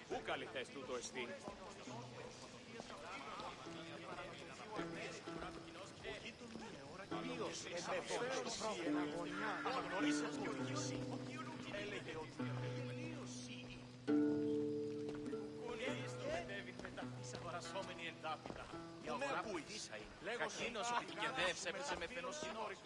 Πού καλυθές τούτο εστί? Πού με ακούεις? Λέγω εκείνος ότι και δεν έπεσε με φαινός κοινός.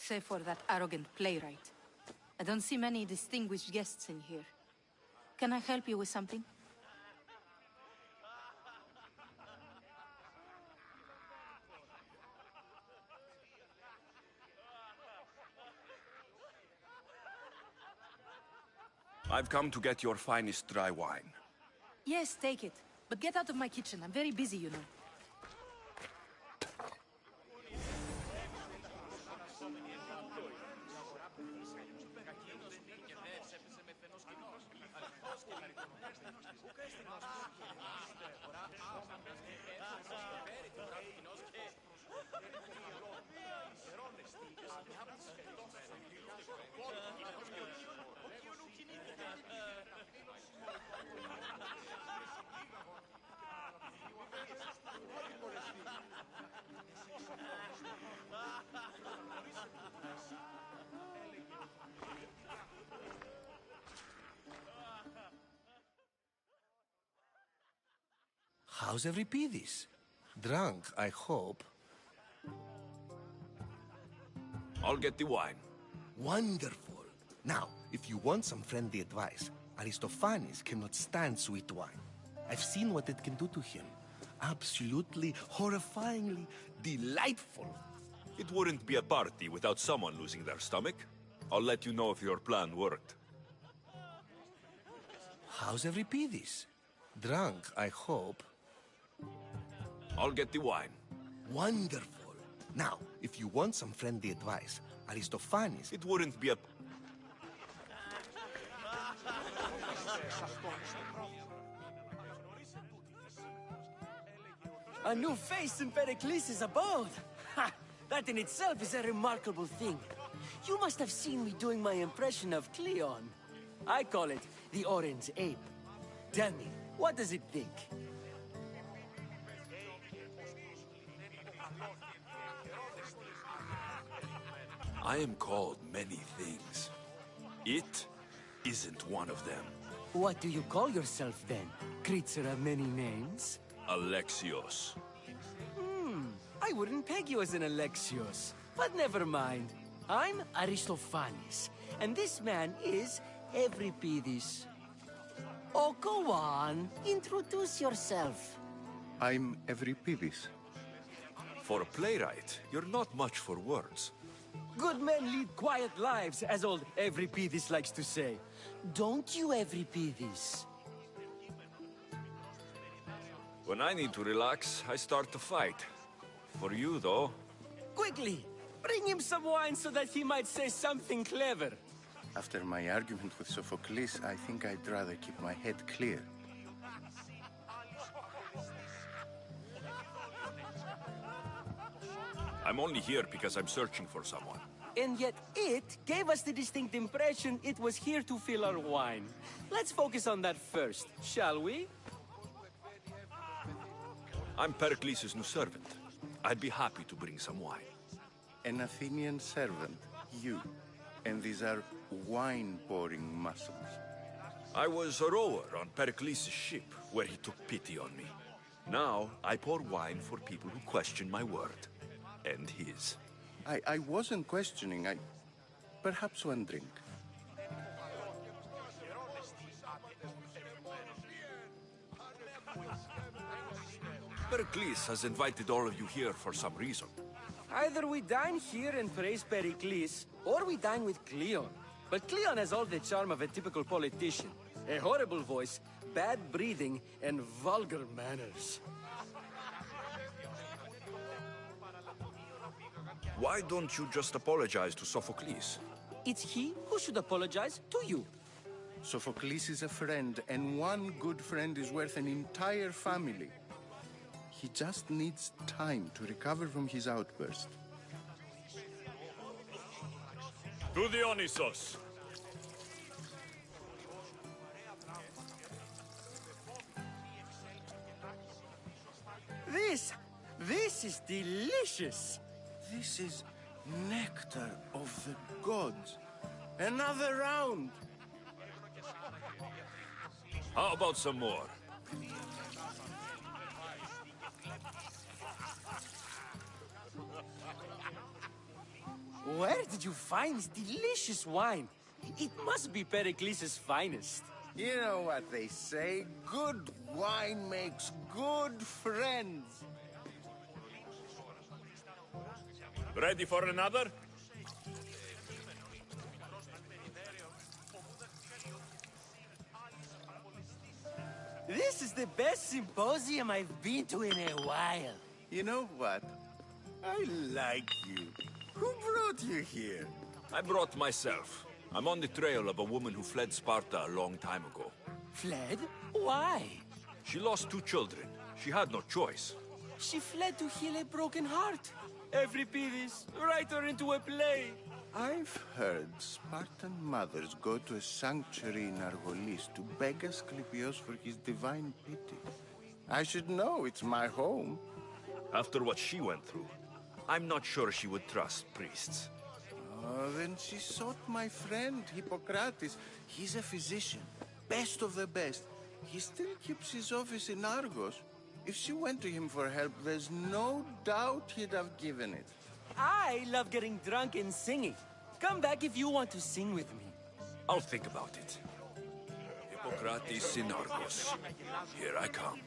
Save for that arrogant playwright. I don't see many distinguished guests in here. Can I help you with something? I've come to get your finest dry wine. Yes, take it. But get out of my kitchen. I'm very busy, you know. How's Euripides? Drunk, I hope. I'll get the wine. Wonderful. Now, if you want some friendly advice, Aristophanes cannot stand sweet wine. I've seen what it can do to him. Absolutely, horrifyingly delightful. It wouldn't be a party without someone losing their stomach. I'll let you know if your plan worked. How's Euripides? Drunk, I hope. I'll get the wine. Wonderful. Now, if you want some friendly advice, Aristophanes... It wouldn't be a... A new face in Pericles' abode! Ha! That in itself is a remarkable thing. You must have seen me doing my impression of Cleon. I call it the Orange Ape. Tell me, what does it think? I am called many things. It isn't one of them. What do you call yourself then? Creature of many names? Alexios. I wouldn't peg you as an Alexios. But never mind. I'm Aristophanes, and this man is Euripides. Oh, go on. Introduce yourself. I'm Euripides. For a playwright, you're not much for words. Good men lead quiet lives, as old Euripides likes to say. Don't you, Euripides? When I need to relax, I start to fight. For you, though... Quickly! Bring him some wine so that he might say something clever. After my argument with Sophocles, I think I'd rather keep my head clear. I'm only here because I'm searching for someone. And yet it gave us the distinct impression it was here to fill our wine. Let's focus on that first, shall we? I'm Pericles' new servant. I'd be happy to bring some wine. An Athenian servant, you. And these are wine-pouring muscles. I was a rower on Pericles' ship, where he took pity on me. Now, I pour wine for people who question my word. And his. I wasn't questioning, Perhaps one drink. Pericles has invited all of you here for some reason. Either we dine here and praise Pericles, or we dine with Cleon. But Cleon has all the charm of a typical politician. A horrible voice, bad breathing, and vulgar manners. Why don't you just apologize to Sophocles? It's he who should apologize to you. Sophocles is a friend, and one good friend is worth an entire family. He just needs time to recover from his outburst. To Dionysos! This is delicious. This is nectar of the gods. Another round! How about some more? Where did you find this delicious wine? It must be Pericles' finest. You know what they say, good wine makes good friends. Ready for another? This is the best symposium I've been to in a while. You know what? I like you. Who brought you here? I brought myself. I'm on the trail of a woman who fled Sparta a long time ago. Fled? Why? She lost 2 children. She had no choice. She fled to heal a broken heart. Euripides, write her into a play. I've heard Spartan mothers go to a sanctuary in Argolis to beg Asclepios for his divine pity. I should know, it's my home. After what she went through, I'm not sure she would trust priests. Oh, then she sought my friend, Hippocrates. He's a physician, best of the best. He still keeps his office in Argos. If she went to him for help, there's no doubt he'd have given it. I love getting drunk and singing. Come back if you want to sing with me. I'll think about it. Hippocrates in Argos. Here I come.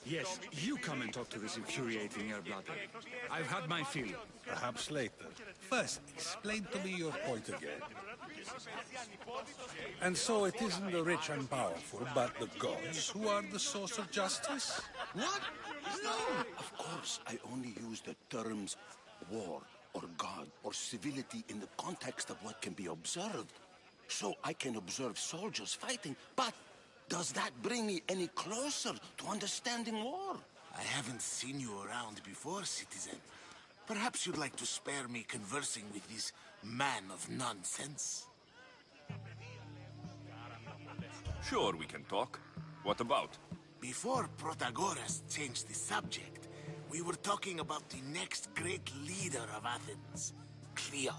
Yes, you come and talk to this infuriating air-blooded. I've had my fill. Perhaps later. First, explain to me your point again. And so it isn't the rich and powerful, but the gods who are the source of justice? What? No! Of course, I only use the terms war, or god, or civility in the context of what can be observed. So I can observe soldiers fighting, but does that bring me any closer to understanding war? I haven't seen you around before, citizen. Perhaps you'd like to spare me conversing with this man of nonsense? Sure, we can talk. What about? Before Protagoras changed the subject, we were talking about the next great leader of Athens, Cleon.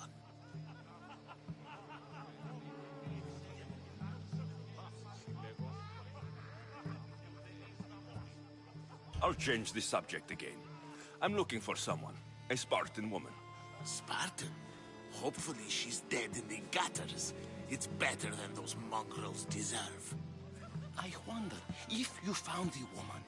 I'll change the subject again. I'm looking for someone. A Spartan woman. Spartan? Hopefully she's dead in the gutters. It's better than those mongrels deserve. I wonder, if you found the woman,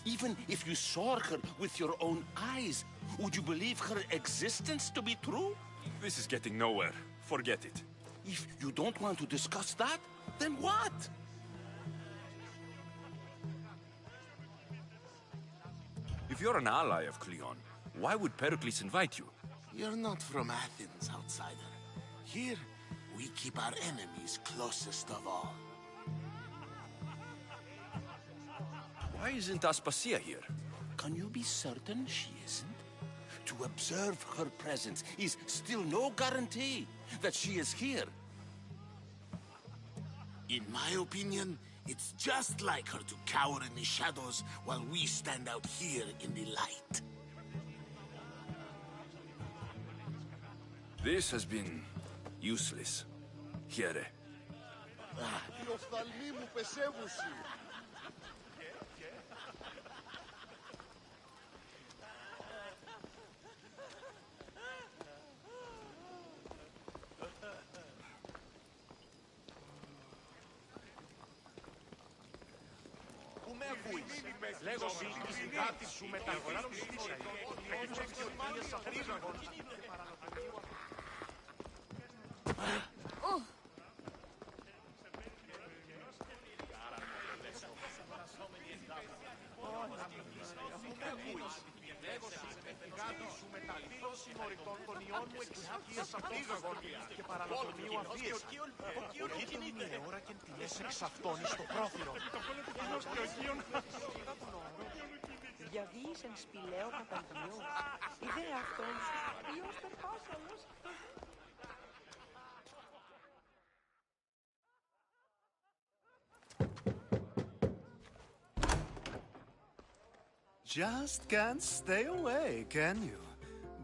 even if you saw her with your own eyes, would you believe her existence to be true? This is getting nowhere. Forget it. If you don't want to discuss that, then what? If you're an ally of Cleon, why would Pericles invite you? You're not from Athens, outsider. Here, we keep our enemies closest of all. Why isn't Aspasia here? Can you be certain she isn't? To observe her presence is still no guarantee that she is here. In my opinion, it's just like her to cower in the shadows while we stand out here in the light. This has been useless. Here. Λέγω σύγκριση κάτι σου μεταγράψει. και παρανατομίου αφίες. Ορκείται μία ώρα και την λες εξαυτώνει στο πρόθυρο. Διαβείς εν σπηλαίο καταγείο. Ιδέα αυτόν ποιος περπάσαλος. Just can't stay away, can you?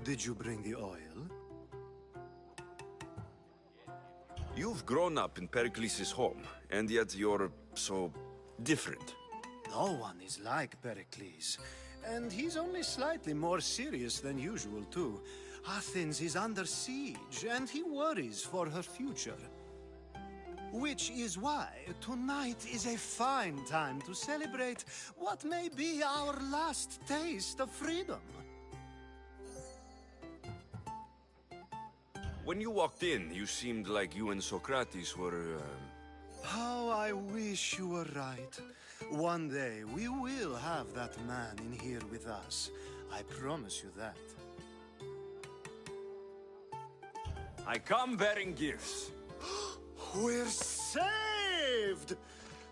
Did you bring the oil? You've grown up in Pericles' home, and yet you're so different. No one is like Pericles. And he's only slightly more serious than usual, too. Athens is under siege, and he worries for her future. Which is why tonight is a fine time to celebrate what may be our last taste of freedom. When you walked in, you seemed like you and Socrates were, How I wish you were right. One day we will have that man in here with us. I promise you that. I come bearing gifts. We're saved!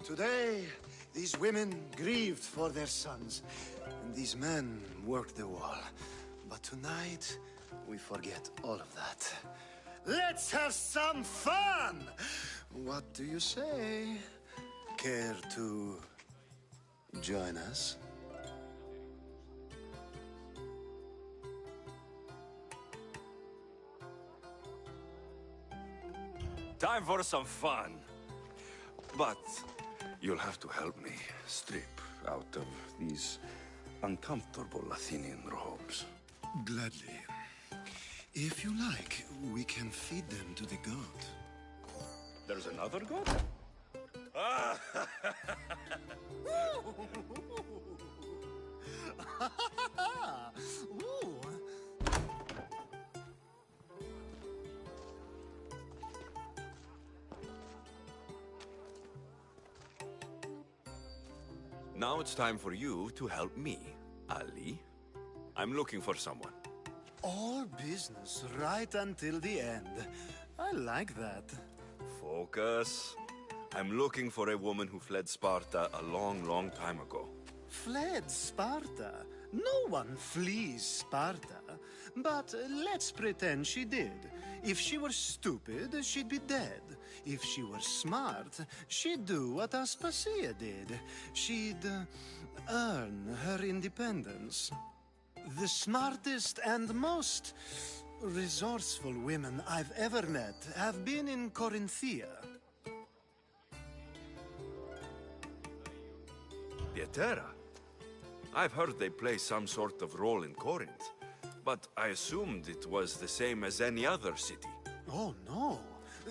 Today, these women grieved for their sons, and these men worked the wall. But tonight, we forget all of that. Let's have some fun! What do you say? Care to join us? Time for some fun. But you'll have to help me strip out of these uncomfortable Athenian robes. Gladly. If you like, we can feed them to the goat. There's another god? Ooh. Now it's time for you to help me, Ali. I'm looking for someone. All business right until the end. I like that. Focus. I'm looking for a woman who fled Sparta a long, long time ago. Fled Sparta? No one flees Sparta. But let's pretend she did. If she were stupid, she'd be dead. If she were smart, she'd do what Aspasia did. She'd earn her independence. The smartest and most resourceful women I've ever met have been in Corinthia. Pietera? I've heard they play some sort of role in Corinth, but I assumed it was the same as any other city. Oh, no.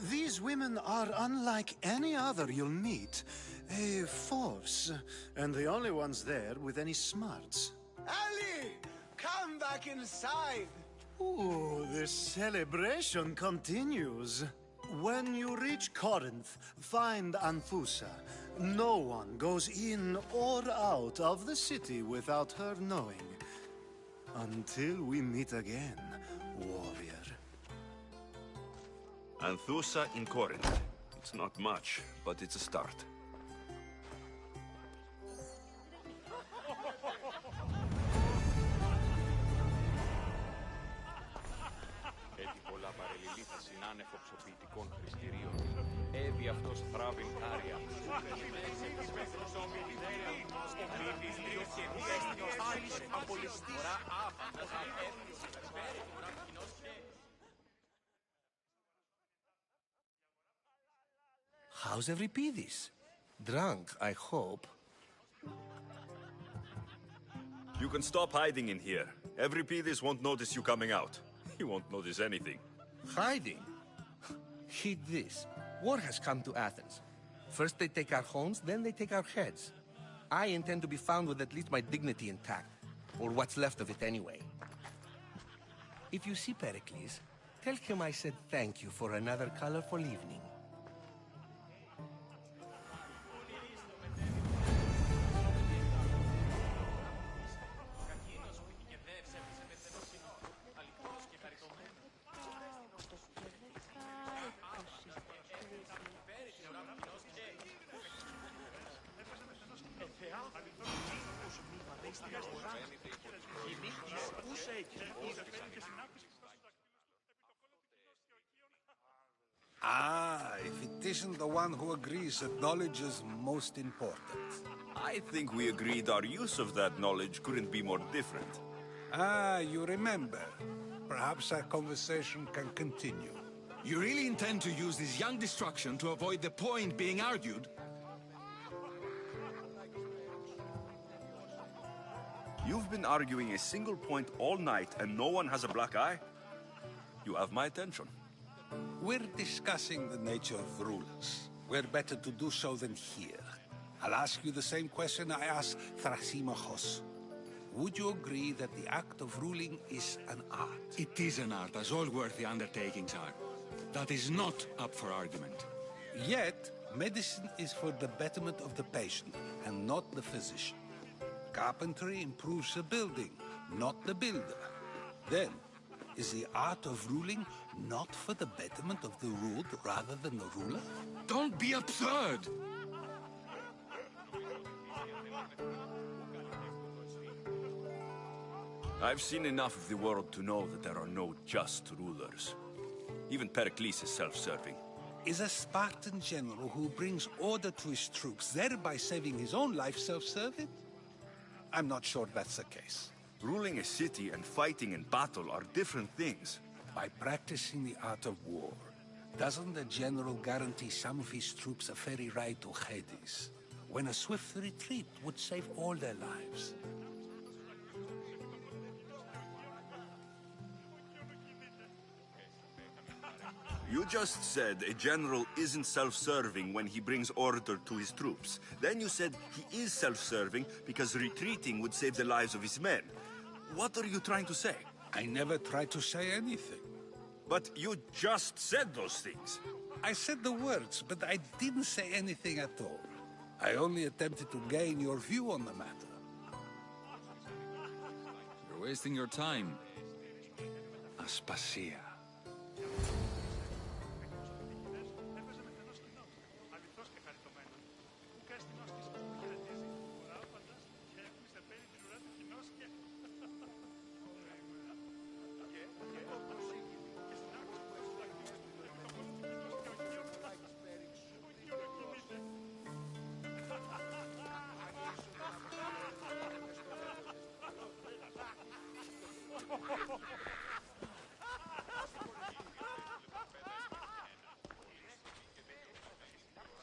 These women are unlike any other you'll meet. A force, and the only ones there with any smarts. Ali! Come back inside! Ooh, the celebration continues. When you reach Corinth, find Anthusa. No one goes in or out of the city without her knowing. Until we meet again, warrior. Anthusa in Corinth. It's not much, but it's a start. Έχει πολλά παρελιλήθη συνάνεφο ψωποιητικών χρηστηρίων. Έδι αυτός θράβην άρια. How's Euripides? Drunk, I hope. You can stop hiding in here. Euripides won't notice you coming out. He won't notice anything. Hiding? Heed this. War has come to Athens. First they take our homes, then they take our heads. I intend to be found with at least my dignity intact. Or what's left of it anyway. If you see Pericles, tell him I said thank you for another colorful evening. Ah, if it isn't the one who agrees that knowledge is most important. I think we agreed our use of that knowledge couldn't be more different. Ah, you remember. Perhaps our conversation can continue. You really intend to use this young destruction to avoid the point being argued? You've been arguing a single point all night and no one has a black eye? You have my attention. We're discussing the nature of rulers. We're better to do so than here. I'll ask you the same question I asked Thrasimachos. Would you agree that the act of ruling is an art? It is an art, as all worthy undertakings are. That is not up for argument. Yet, medicine is for the betterment of the patient, and not the physician. Carpentry improves the building, not the builder. Then, is the art of ruling not for the betterment of the ruled rather than the ruler? Don't be absurd! I've seen enough of the world to know that there are no just rulers. Even Pericles is self-serving. Is a Spartan general who brings order to his troops, thereby saving his own life, self-serving? I'm not sure that's the case. Ruling a city and fighting in battle are different things. By practicing the art of war, doesn't the general guarantee some of his troops a ferry ride to Hades, when a swift retreat would save all their lives? You just said a general isn't self-serving when he brings order to his troops. Then you said he is self-serving because retreating would save the lives of his men. What are you trying to say? I never tried to say anything. But you just said those things. I said the words, but I didn't say anything at all. I only attempted to gain your view on the matter. You're wasting your time. Aspasia.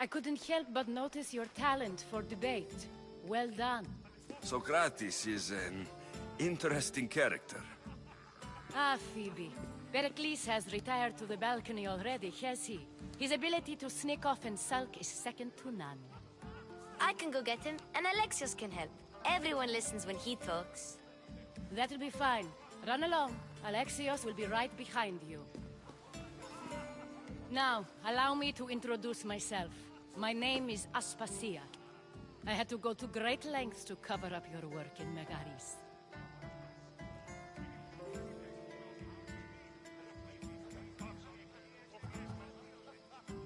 I couldn't help but notice your talent for debate. Well done. Socrates is an interesting character. Ah, Phoebe. Pericles has retired to the balcony already, has he? His ability to sneak off and sulk is second to none. I can go get him, and Alexios can help. Everyone listens when he talks. That'll be fine. Run along. Alexios will be right behind you. Now, allow me to introduce myself. My name is Aspasia. I had to go to great lengths to cover up your work in Megaris.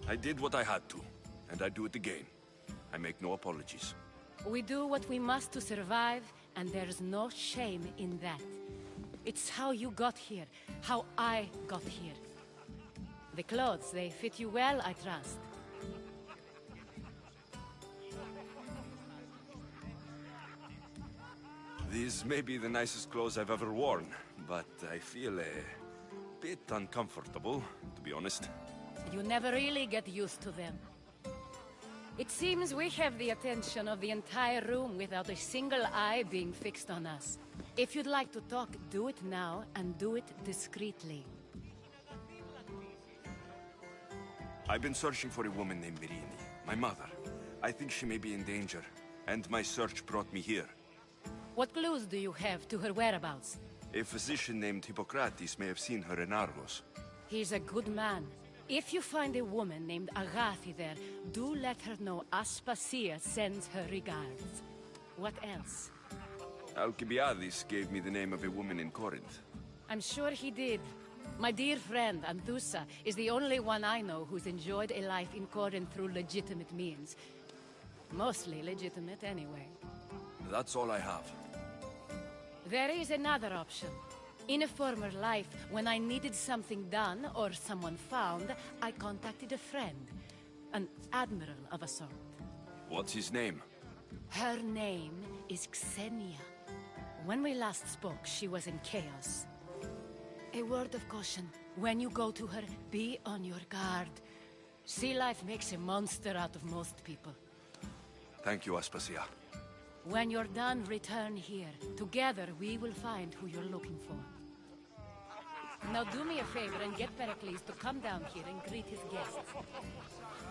I did what I had to, and I do it again. I make no apologies. We do what we must to survive, and there's no shame in that. It's how you got here, how I got here. The clothes, they fit you well, I trust. These may be the nicest clothes I've ever worn, but I feel a bit uncomfortable, to be honest. You never really get used to them. It seems we have the attention of the entire room without a single eye being fixed on us. If you'd like to talk, do it now, and do it discreetly. I've been searching for a woman named Mirini, my mother. I think she may be in danger, and my search brought me here. What clues do you have to her whereabouts? A physician named Hippocrates may have seen her in Argos. He's a good man. If you find a woman named Agathi there, do let her know Aspasia sends her regards. What else? Alcibiades gave me the name of a woman in Corinth. I'm sure he did. My dear friend, Anthusa, is the only one I know who's enjoyed a life in Corinth through legitimate means. Mostly legitimate, anyway. That's all I have. There is another option. In a former life, when I needed something done or someone found, I contacted a friend. An admiral of a sort. What's his name? Her name is Xenia. When we last spoke, she was in chaos. A word of caution. When you go to her, be on your guard. Sea life makes a monster out of most people. Thank you, Aspasia. When you're done, return here. Together, we will find who you're looking for. Now do me a favor and get Pericles to come down here and greet his guests.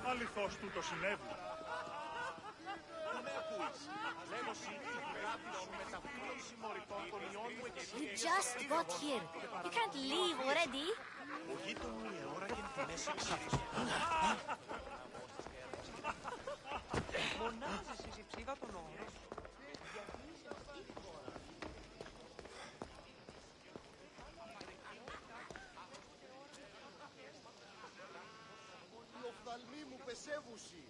Αληθώς τούτο συνέβη. Πού με ακούεις? Λέω σύγκη γράφει σου μεταφύλλων συμμοριτών των ιών μου You just got here. You can't leave already. Ο γείτον μου η ώρα και την έσυξα. Μονάζεις η ψήγα των όρων. Οι οφθαλμοί μου πεσεύουσι.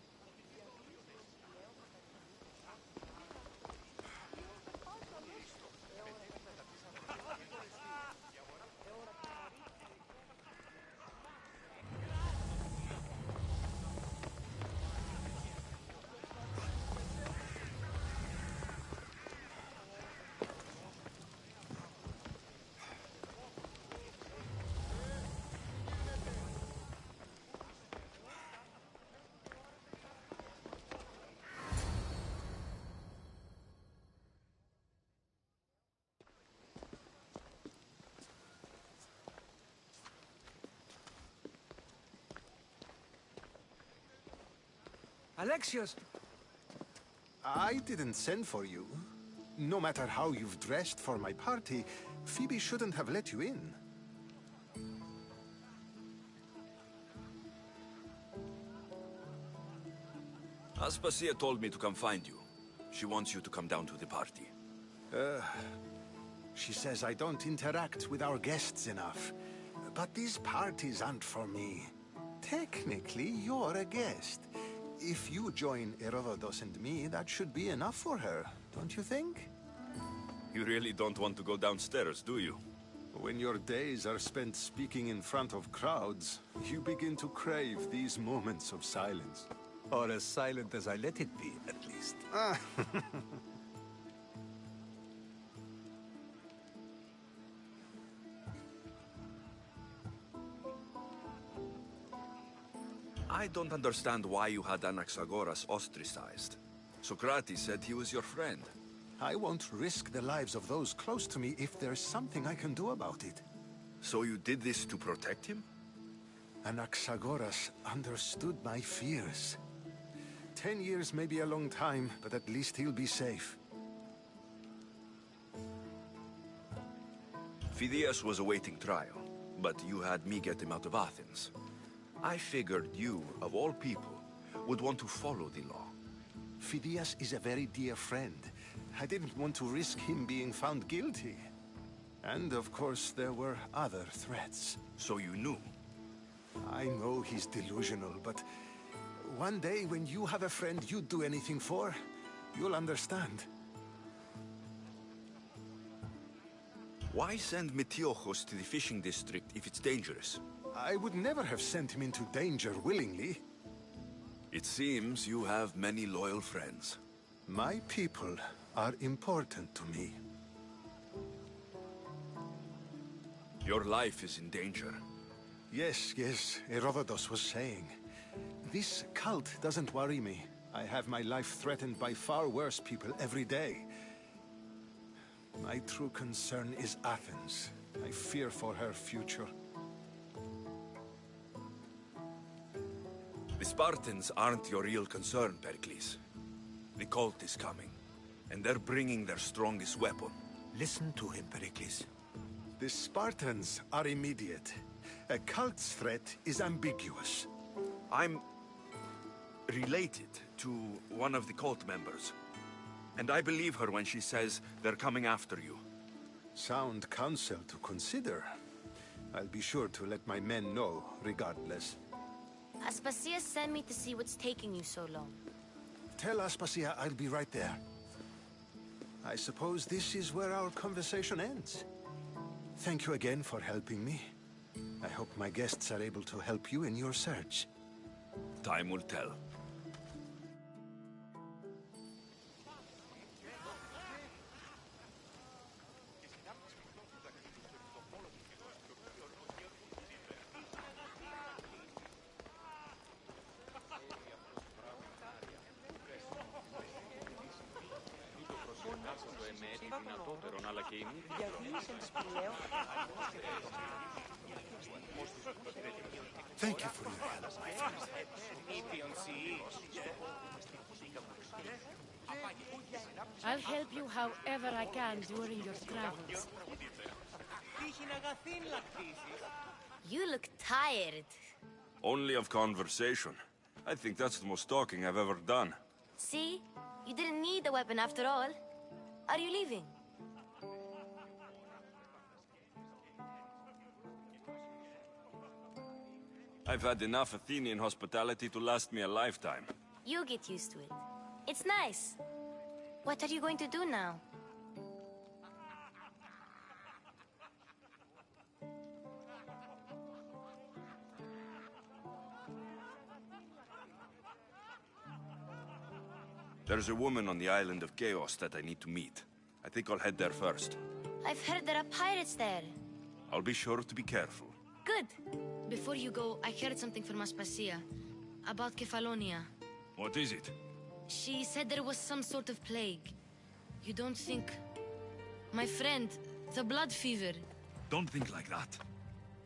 Alexios! I didn't send for you. No matter how you've dressed for my party, Phoebe shouldn't have let you in. Aspasia told me to come find you. She wants you to come down to the party. She says I don't interact with our guests enough. But these parties aren't for me. Technically, you're a guest. If you join Herodotus and me, that should be enough for her, don't you think? You really don't want to go downstairs, do you? When your days are spent speaking in front of crowds, you begin to crave these moments of silence. Or as silent as I let it be, at least. I don't understand why you had Anaxagoras ostracized. Socrates said he was your friend. I won't risk the lives of those close to me if there's something I can do about it. So you did this to protect him? Anaxagoras understood my fears. 10 years may be a long time, but at least he'll be safe. Phidias was awaiting trial, but you had me get him out of Athens. I figured you, of all people, would want to follow the law. Phidias is a very dear friend. I didn't want to risk him being found guilty. And of course, there were other threats. So you knew? I know he's delusional, but one day when you have a friend you'd do anything for, you'll understand. Why send Metiochos to the fishing district if it's dangerous? I would never have sent him into danger willingly. It seems you have many loyal friends. My people are important to me. Your life is in danger. Yes, Herodotus was saying. This cult doesn't worry me. I have my life threatened by far worse people every day. My true concern is Athens. I fear for her future. The Spartans aren't your real concern, Pericles. The cult is coming, and they're bringing their strongest weapon. Listen to him, Pericles. The Spartans are immediate. A cult's threat is ambiguous. I'm related to one of the cult members. And I believe her when she says they're coming after you. Sound counsel to consider. I'll be sure to let my men know, regardless. Aspasia sent me to see what's taking you so long. Tell Aspasia I'll be right there. I suppose this is where our conversation ends. Thank you again for helping me. I hope my guests are able to help you in your search. Time will tell. Thank you for your help, my friend. I'll help you however I can during your travels. You look tired. Only of conversation. I think that's the most talking I've ever done. See? You didn't need the weapon after all. Are you leaving? I've had enough Athenian hospitality to last me a lifetime. You get used to it. It's nice. What are you going to do now? There's a woman on the island of Chaos that I need to meet. I think I'll head there first. I've heard there are pirates there. I'll be sure to be careful. Good. Before you go, I heard something from Aspasia. About Kefalonia. What is it? She said there was some sort of plague. You don't think... My friend, the blood fever. Don't think like that.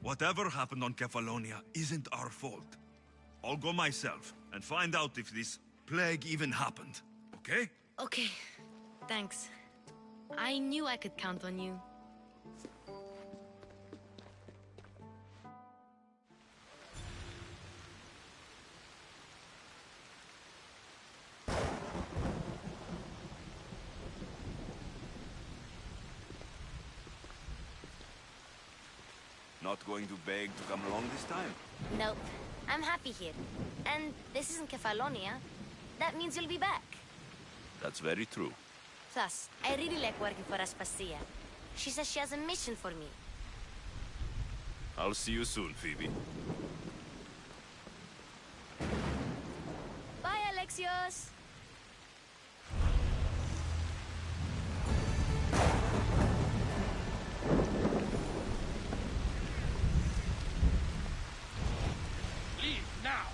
Whatever happened on Kefalonia isn't our fault. I'll go myself and find out if this plague even happened, okay? Okay. Thanks. I knew I could count on you. Not going to beg to come along this time? Nope. I'm happy here. And this isn't Kefalonia. That means you'll be back. That's very true. Plus, I really like working for Aspasia. She says she has a mission for me. I'll see you soon, Phoebe. Bye, Alexios! Leave now!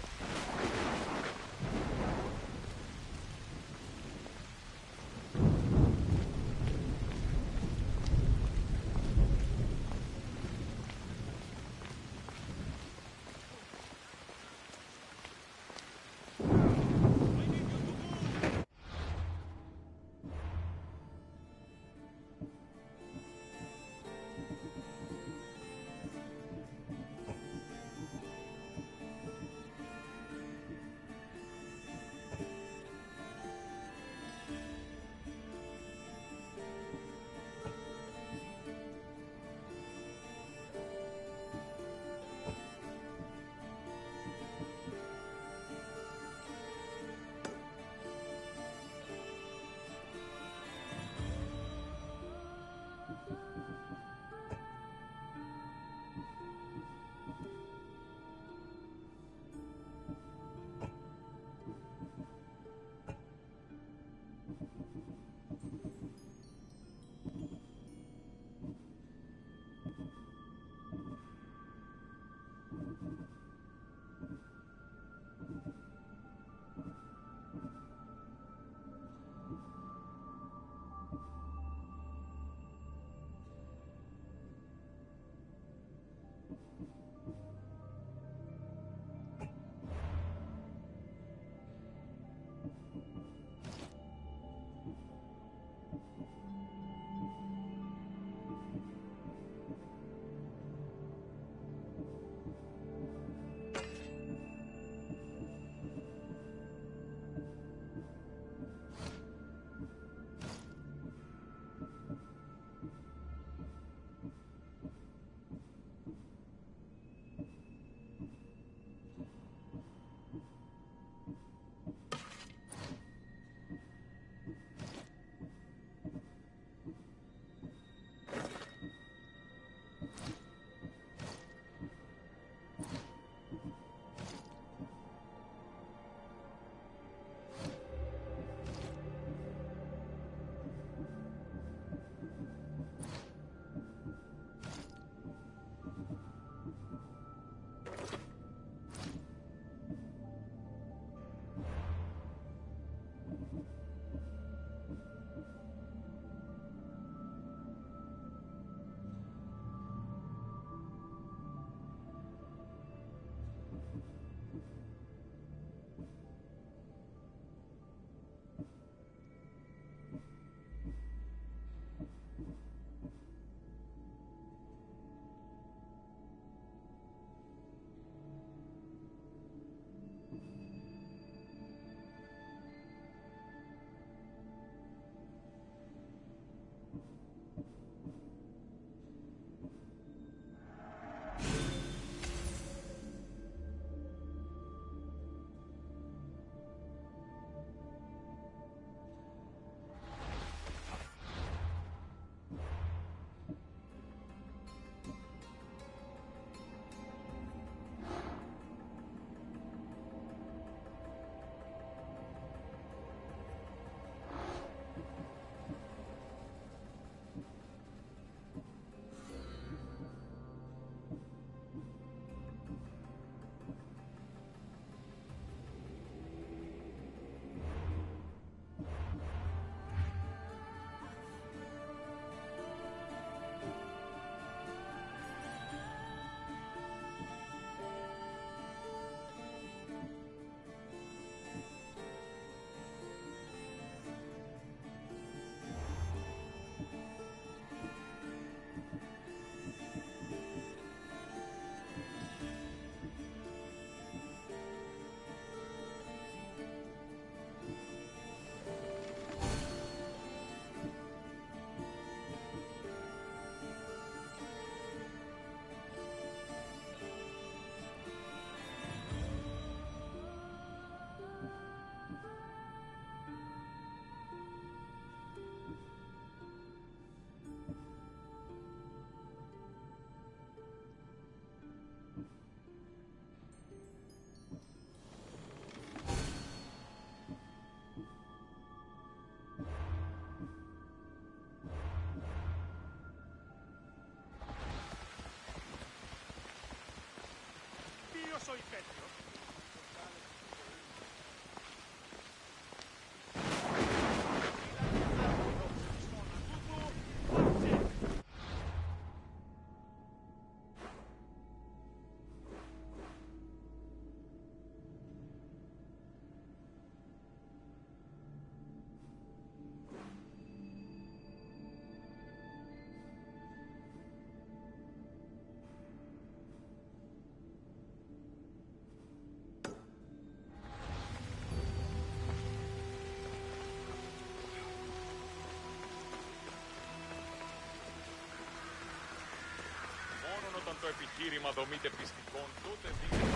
ο υπέτειος. Όταν το επιχείρημα δομείται πιστικών, τότε δίνεται.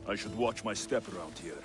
I should watch my step around here.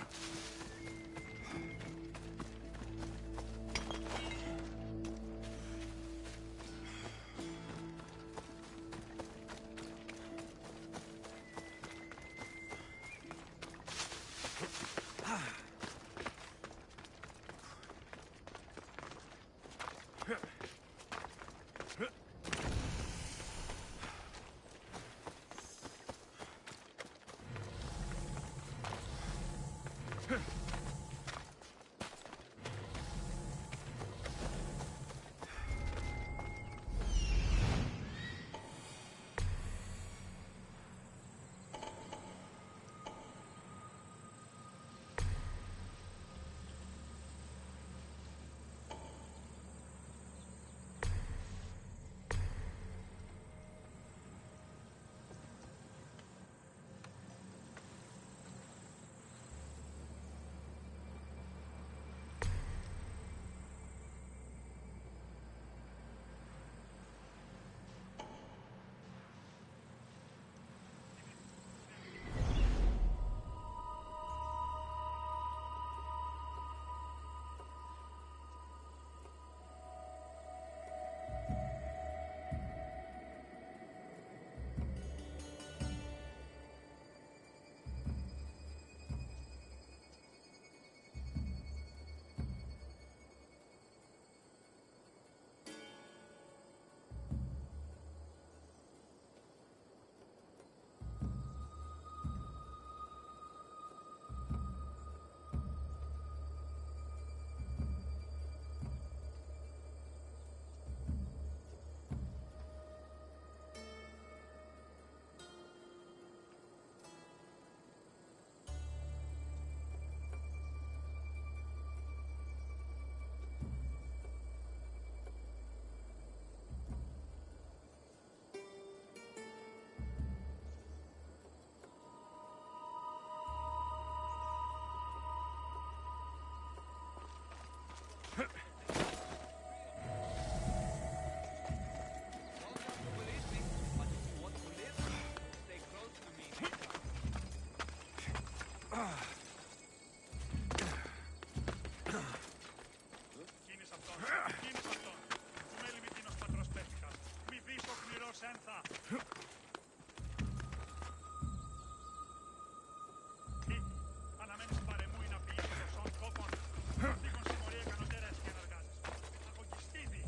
Κίνης αυτόν. Του μέλη μη τίνος πατρός πέφτηκαν. Μη βήσω κληρός ένθα. Τι, αναμένεις παρεμού ή να πηγείς των κόπων. Δίχον συμμορία κανοντέρας και ενεργάζεις. Αγωγιστίδη.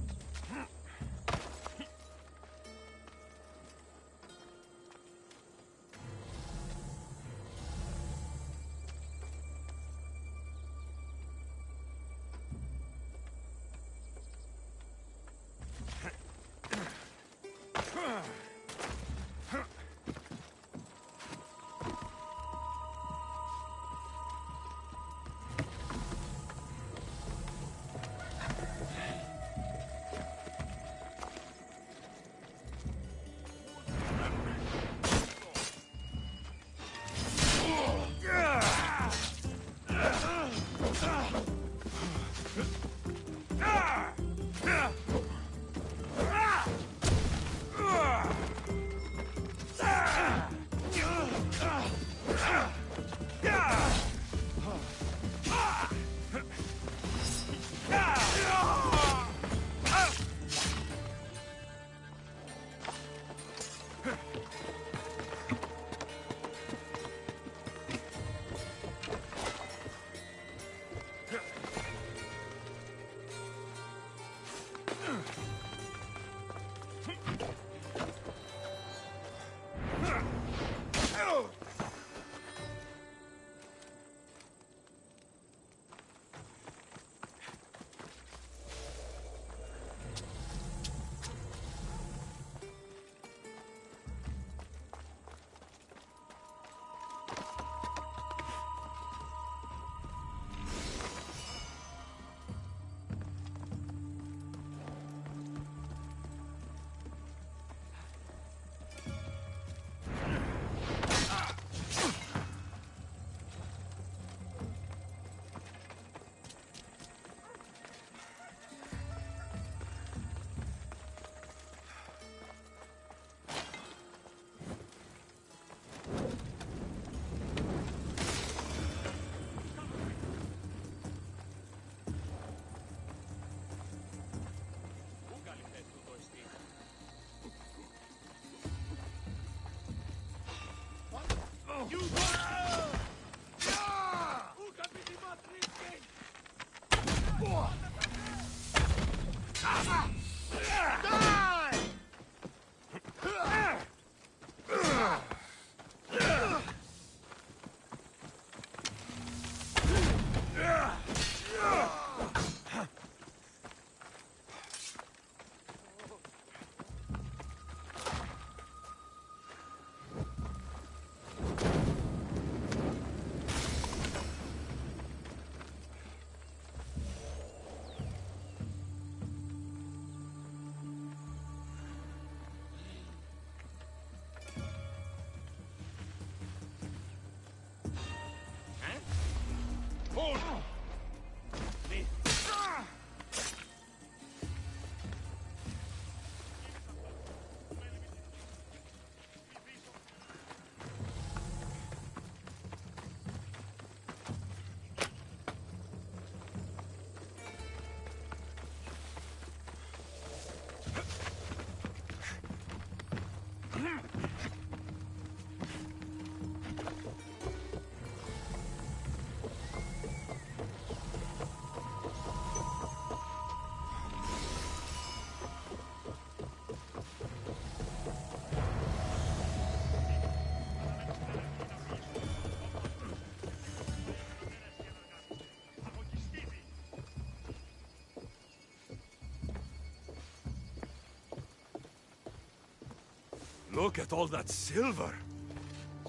Look at all that silver!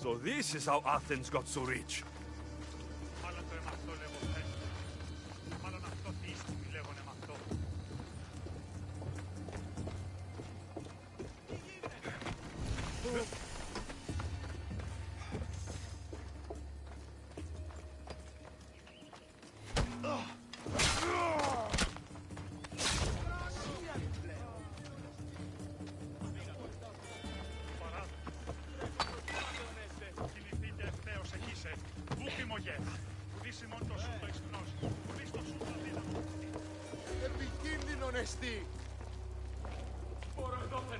So this is how Athens got so rich. Μάλλον το εμαυτό λέγω πες. Μάλλον αυτό πίστη λέγον εμαυτό. Κινηθείτε ευθέως εκεί σε. αρεστεί. Μπορώ εδώθεν.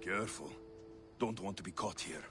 Careful. Don't want to be caught here.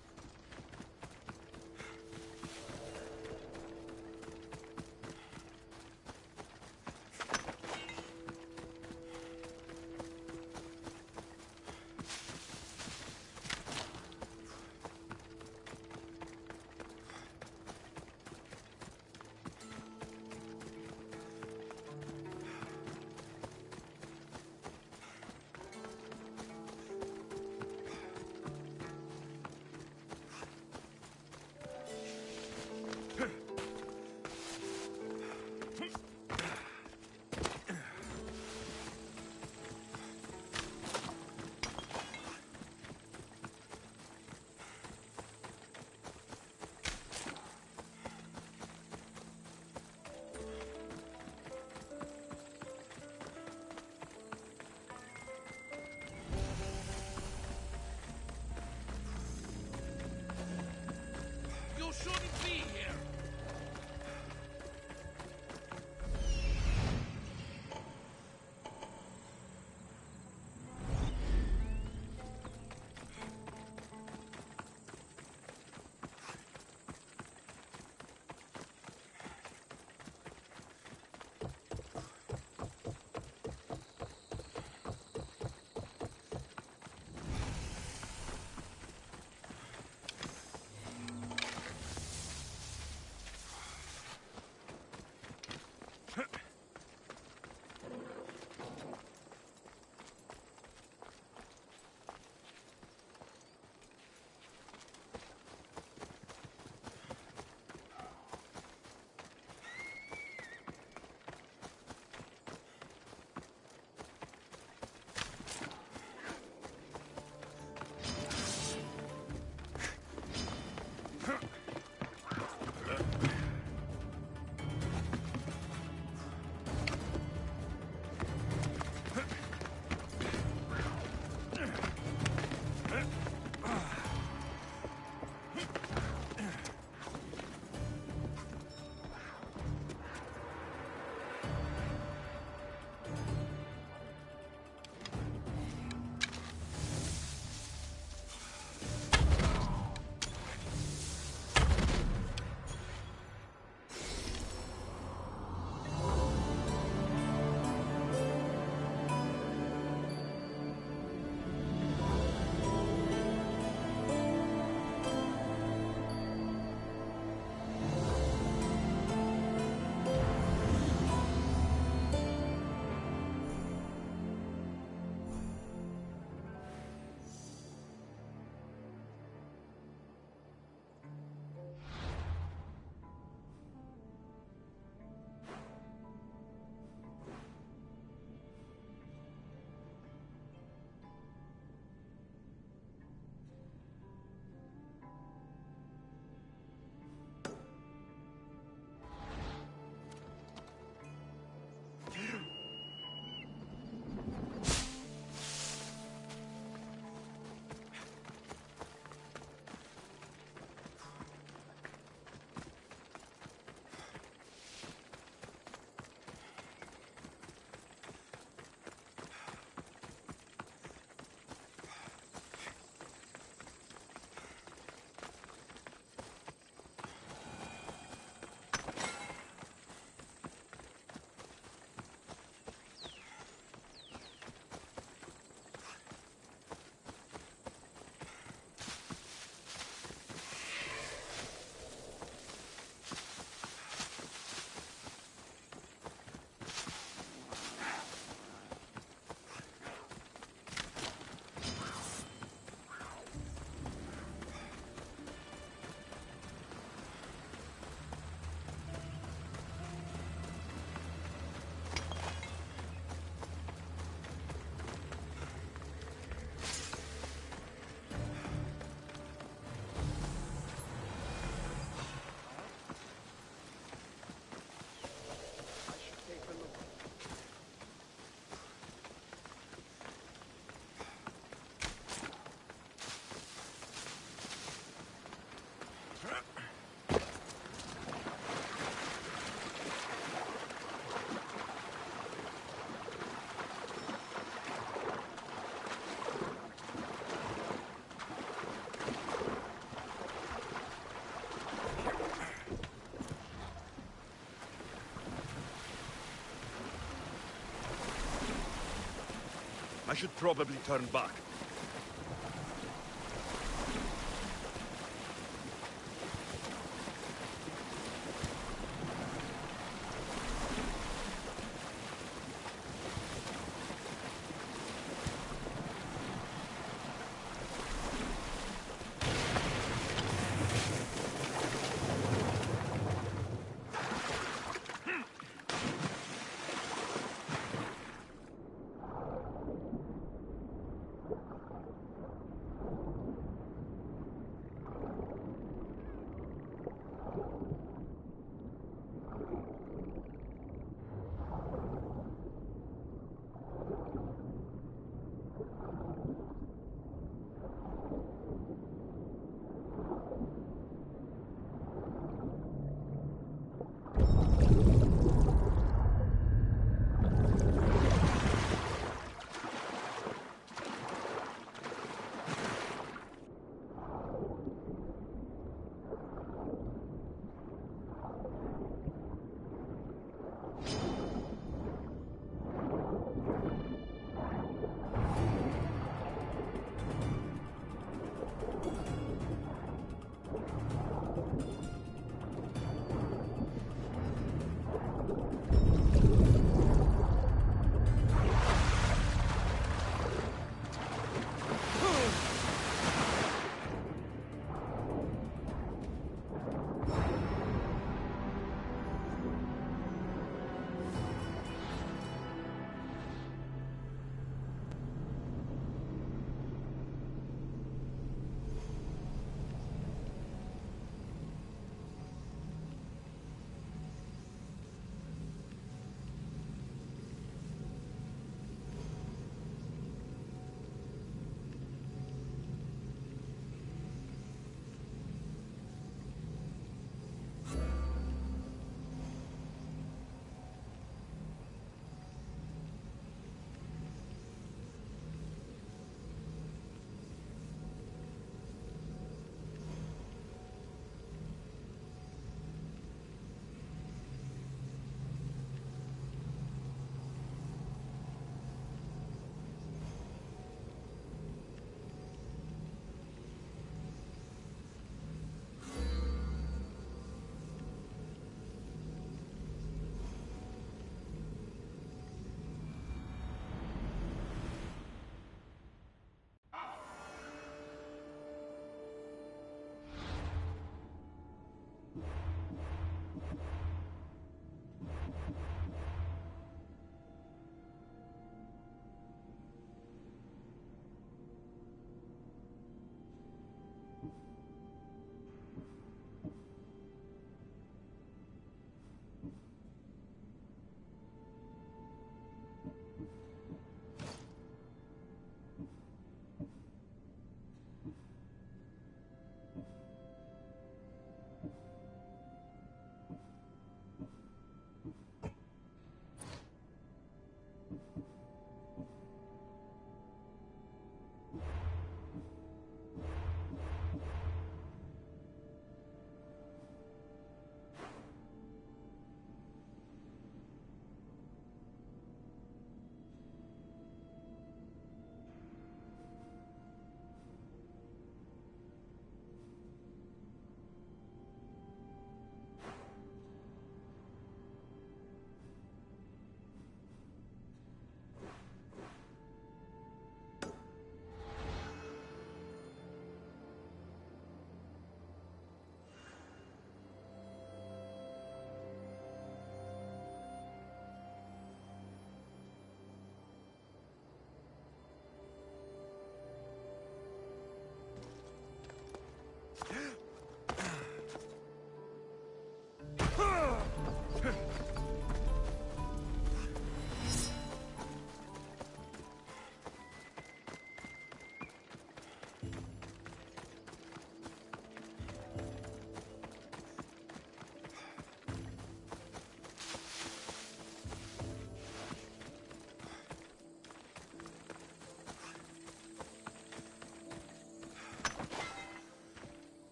I should probably turn back.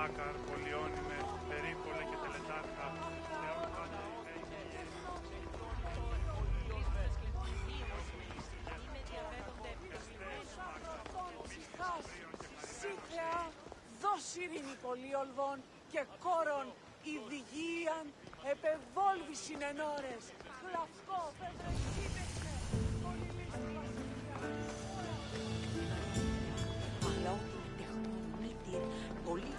Μάκαρ, Πολιόνιμε, Περίπολε και Τελετάρχα, Θεόν Πάτερ Σύγχρεα, δώσ' ειρήνη πολιόλβων και κόρον ειδηγίαν επεβόλβη συνενώρες. Γλαυκό, πευρεσίμεστε, πολυλίστη βασιλιά. Αλλά όταν τεχνών μήτυρ, πολύ...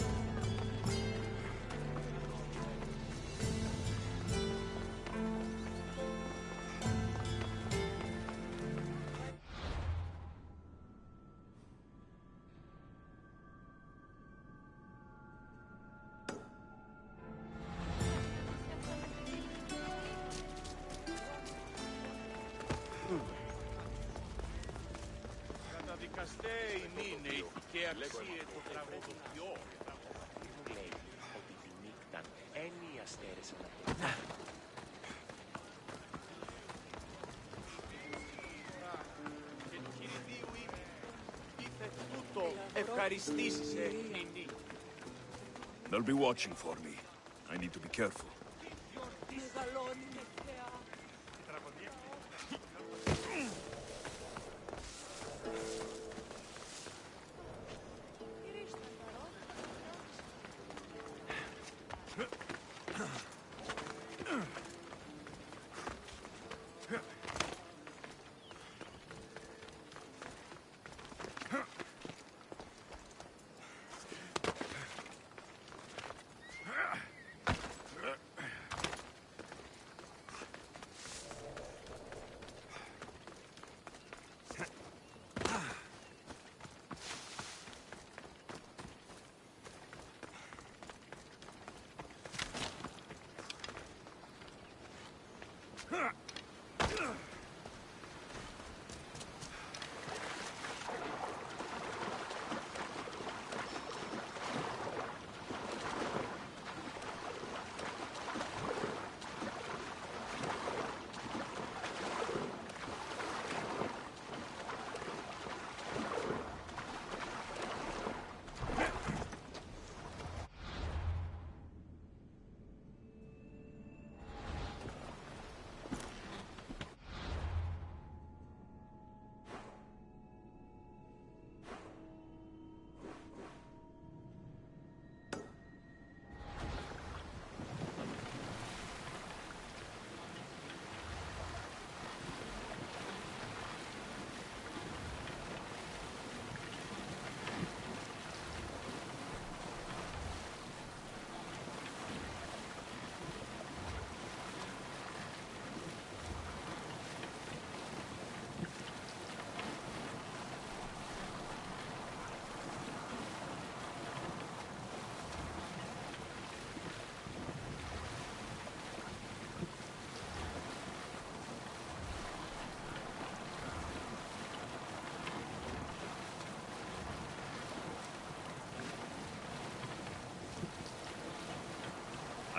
Καταδικαστέ είναι ηθική αξία το τραγουδοποιό. Μου λέει ότι τη νύχτα ένι αστέρες αναπτύσσουν. Και του Κυρίδίου είπε, ήθε τούτο ευχαριστήσεις νυνή. They'll be watching for me. I need to be careful. Μεγαλώνει με θεά.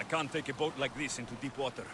I can't take a boat like this into deep water.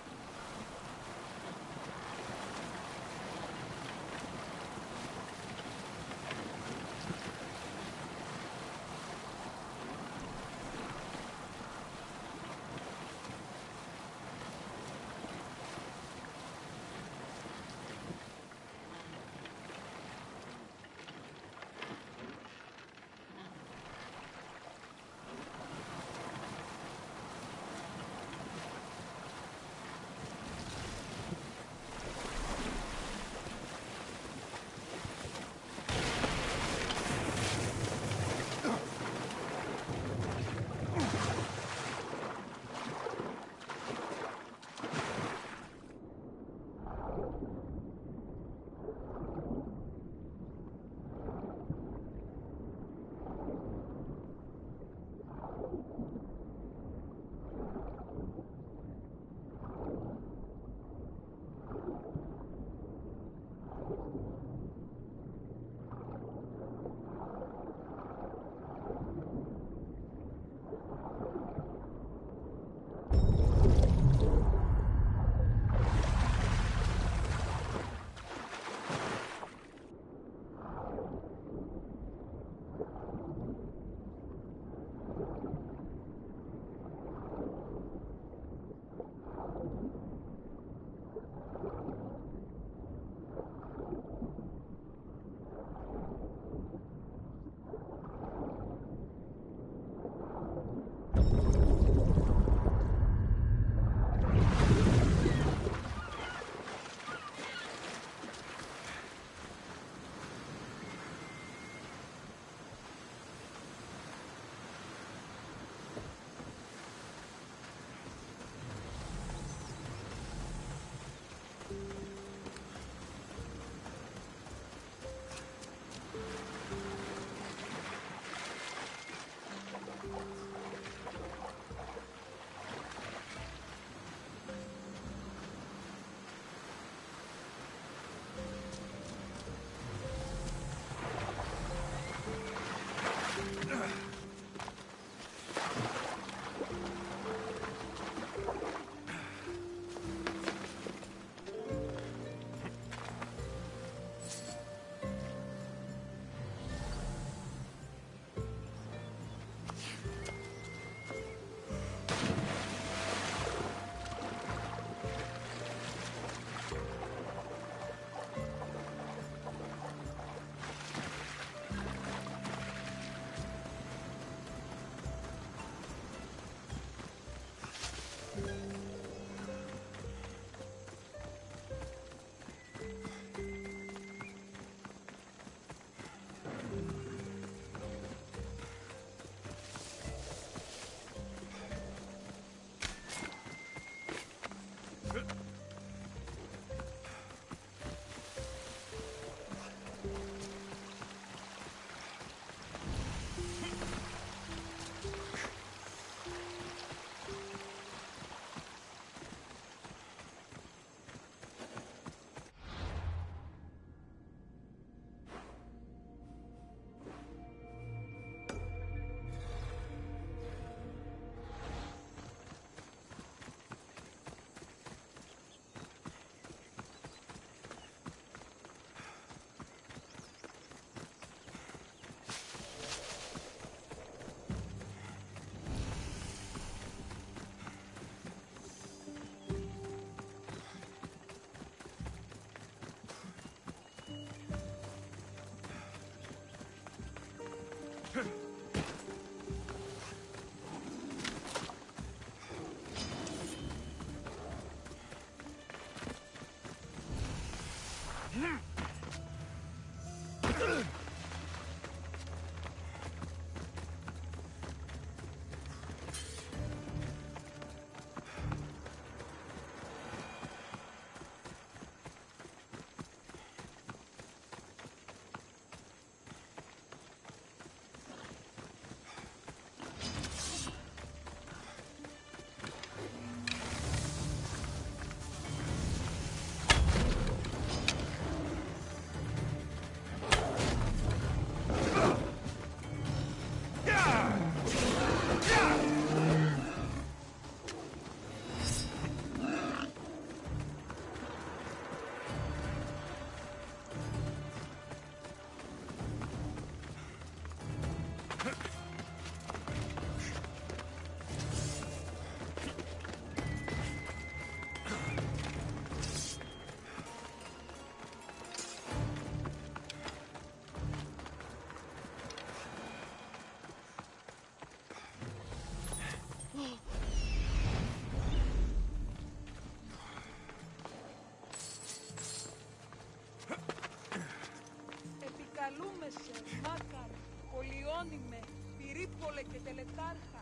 Επικαλούμε σε, Μάκαρ, πολυώνυμε, πυρήπολε και τελετάρχα.